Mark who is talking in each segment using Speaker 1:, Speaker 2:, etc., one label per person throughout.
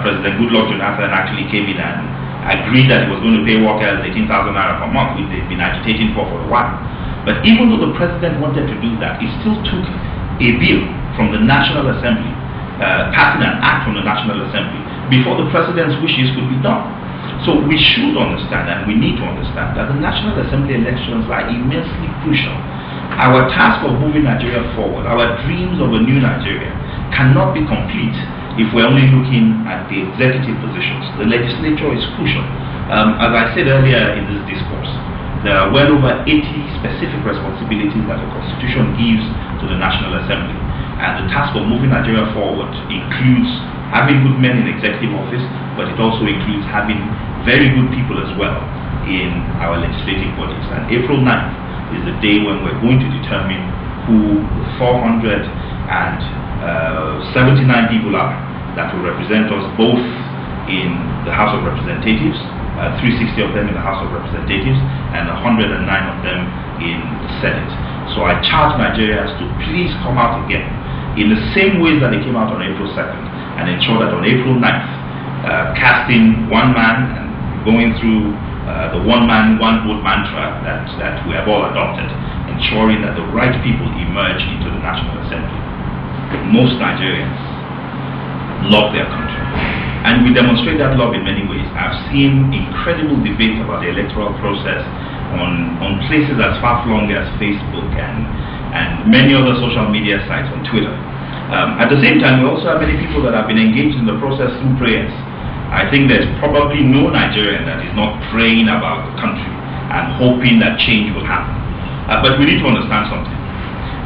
Speaker 1: President Goodluck Jonathan actually came in and agreed that he was going to pay workers 18,000 naira per month, which they've been agitating for a while. But even though the president wanted to do that, he still took a bill from the National Assembly, passing an act from the National Assembly, before the president's wishes could be done. So we should understand, and we need to understand, that the National Assembly elections are immensely crucial. Our task of moving Nigeria forward, our dreams of a new Nigeria, cannot be complete if we're only looking at the executive positions. The legislature is crucial. As I said earlier in this discourse, there are well over 80 specific responsibilities that the Constitution gives to the National Assembly. And the task of moving Nigeria forward includes having good men in executive office, but it also includes having very good people as well in our legislative bodies. And April 9th is the day when we're going to determine who the 479 people are that will represent us both in the House of Representatives, 360 of them in the House of Representatives, and 109 of them in the Senate. So I charge Nigerians to please come out again in the same ways that they came out on April 2nd, and ensure that on April 9th, casting one man and going through the one man, one vote mantra that we have all adopted, ensuring that the right people emerge into the National Assembly. Most Nigerians love their country, and we demonstrate that love in many ways. I've seen incredible debates about the electoral process on places as far-flung as Facebook and many other social media sites, on Twitter. At the same time, we also have many people that have been engaged in the process through prayers. I think there's probably no Nigerian that is not praying about the country and hoping that change will happen. But we need to understand something,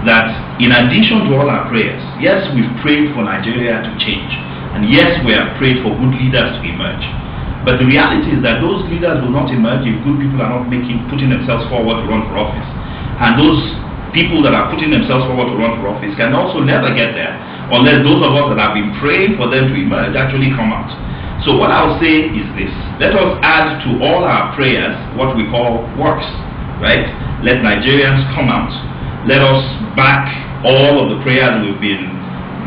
Speaker 1: that in addition to all our prayers, yes, we've prayed for Nigeria to change, and yes, we have prayed for good leaders to emerge. But the reality is that those leaders will not emerge if good people are not putting themselves forward to run for office. And those people that are putting themselves forward to run for office can also never get there unless those of us that have been praying for them to emerge actually come out. So what I'll say is this: let us add to all our prayers what we call works, right? Let Nigerians come out. Let us back all of the prayers we've been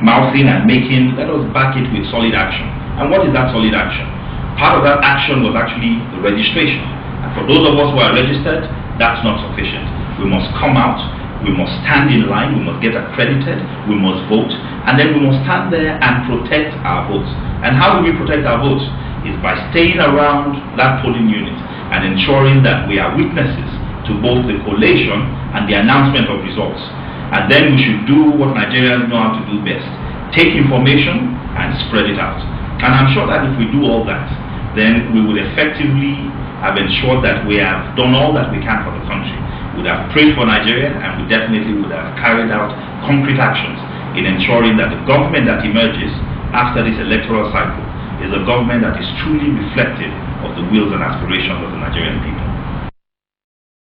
Speaker 1: mouthing and making. Let us back it with solid action. And what is that solid action? Part of that action was actually the registration. And for those of us who are registered, that's not sufficient. We must come out, we must stand in line, we must get accredited, we must vote, and then we must stand there and protect our votes. And how do we protect our votes? Is by staying around that polling unit and ensuring that we are witnesses to both the collation and the announcement of results. And then we should do what Nigerians know how to do best: take information and spread it out. And I'm sure that if we do all that, then we would effectively have ensured that we have done all that we can for the country. We would have prayed for Nigeria, and we definitely would have carried out concrete actions in ensuring that the government that emerges after this electoral cycle is a government that is truly reflective of the wills and aspirations of the Nigerian people.